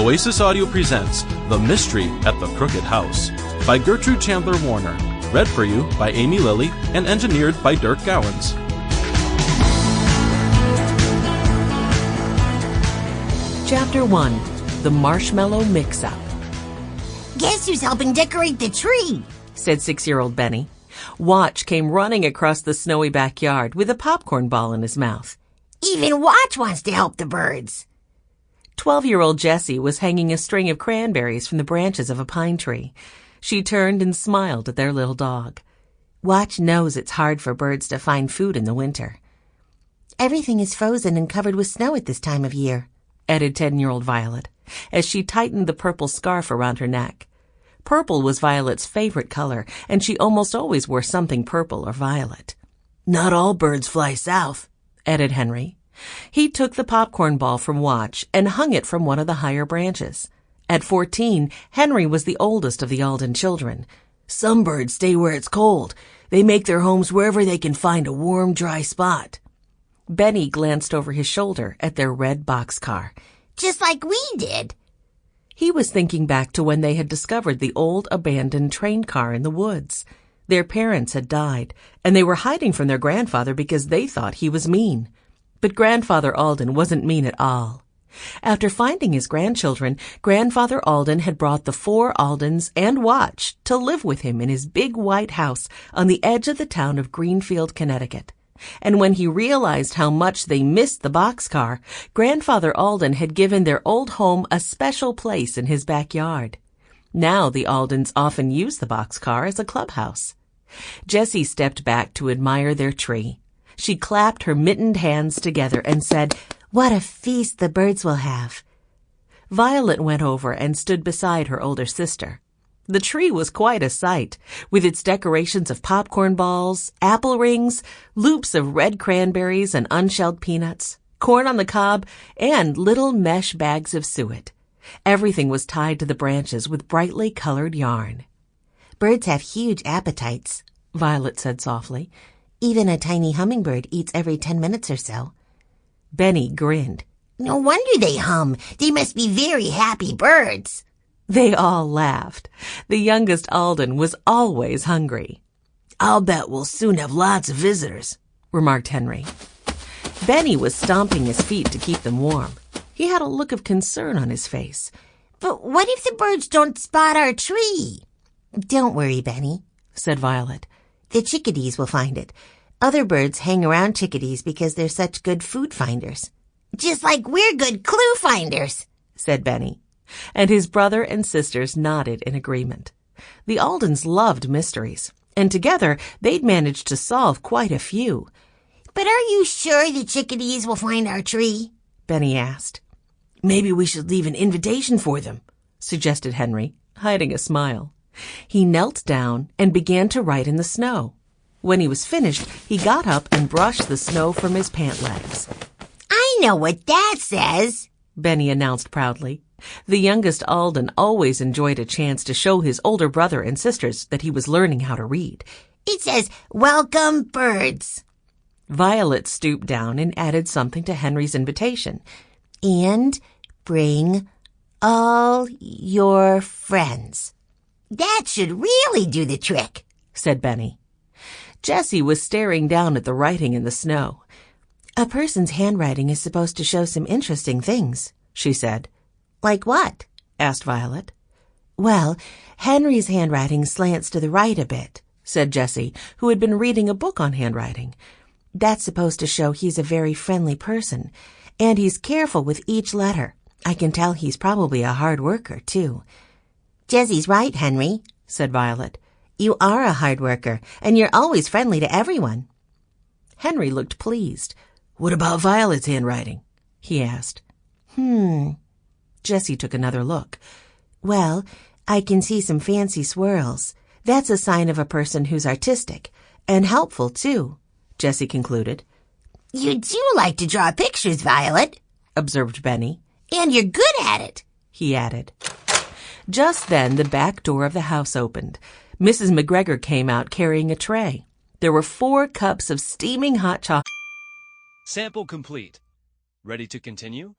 Oasis Audio presents The Mystery at the Crooked House by Gertrude Chandler Warner, read for you by Aimee, Lilly, and engineered by Dirk Gowans. Chapter 1. The Marshmallow Mix-Up. Guess who's helping decorate the tree? Said 6-year-old Benny. Watch came running across the snowy backyard with a popcorn ball in his mouth. Even Watch wants to help the birds. 12-year-old Jessie was hanging a string of cranberries from the branches of a pine tree. She turned and smiled at their little dog. Watch knows it's hard for birds to find food in the winter. Everything is frozen and covered with snow at this time of year, added 10-year-old Violet, as she tightened the purple scarf around her neck. Purple was Violet's favorite color, and she almost always wore something purple or violet. Not all birds fly south, added Henry. He took the popcorn ball from Watch and hung it from one of the higher branches. At 14, Henry was the oldest of the Aldens children. Some birds stay where it's cold. They make their homes wherever they can find a warm, dry spot. Benny glanced over his shoulder at their red boxcar. Just like we did. He was thinking back to when they had discovered the old abandoned train car in the woods. Their parents had died, and they were hiding from their grandfather because they thought he was mean. But Grandfather Alden wasn't mean at all. After finding his grandchildren, Grandfather Alden had brought the 4 Aldens and Watch to live with him in his big white house on the edge of the town of Greenfield, Connecticut. And when he realized how much they missed the boxcar, Grandfather Alden had given their old home a special place in his backyard. Now the Aldens often used the boxcar as a clubhouse. Jessie stepped back to admire their tree. She clapped her mittened hands together and said, "What a feast the birds will have." Violet went over and stood beside her older sister. The tree was quite a sight, with its decorations of popcorn balls, apple rings, loops of red cranberries and unshelled peanuts, corn on the cob, and little mesh bags of suet. Everything was tied to the branches with brightly colored yarn. "Birds have huge appetites," Violet said softly. "Even a tiny hummingbird eats every 10 minutes or so." Benny grinned. "No wonder they hum. They must be very happy birds." They all laughed. The youngest Alden was always hungry. "I'll bet we'll soon have lots of visitors," remarked Henry. Benny was stomping his feet to keep them warm. He had a look of concern on his face. "But what if the birds don't spot our tree?" "Don't worry, Benny," said Violet. "The chickadees will find it. Other birds hang around chickadees because they're such good food finders." "Just like we're good clue finders," said Benny. And his brother and sisters nodded in agreement. The Aldens loved mysteries, and together they'd managed to solve quite a few. "But are you sure the chickadees will find our tree?" Benny asked. "Maybe we should leave an invitation for them," suggested Henry, hiding a smile. He knelt down and began to write in the snow. When he was finished, he got up and brushed the snow from his pant legs. "I know what that says," Benny announced proudly. The youngest Alden always enjoyed a chance to show his older brother and sisters that he was learning how to read. "It says, 'Welcome, birds.'" Violet stooped down and added something to Henry's invitation. "And bring all your friends." "That should really do the trick," said Benny. Jessie was staring down at the writing in the snow. "A person's handwriting is supposed to show some interesting things," she said. "Like what?" asked Violet. "Well, Henry's handwriting slants to the right a bit," said Jessie, who had been reading a book on handwriting. "That's supposed to show he's a very friendly person, and he's careful with each letter. I can tell he's probably a hard worker, too." "Jessie's right, Henry," said Violet. "You are a hard worker, and you're always friendly to everyone." Henry looked pleased. "What about Violet's handwriting?" he asked. Jessie took another look. "Well, I can see some fancy swirls. That's a sign of a person who's artistic, and helpful, too," Jessie concluded. "You do like to draw pictures, Violet," observed Benny. "And you're good at it," he added. Just then the back door of the house opened. Mrs. McGregor came out carrying a tray. There were 4 cups of steaming hot chocolate. Sample complete. Ready to continue?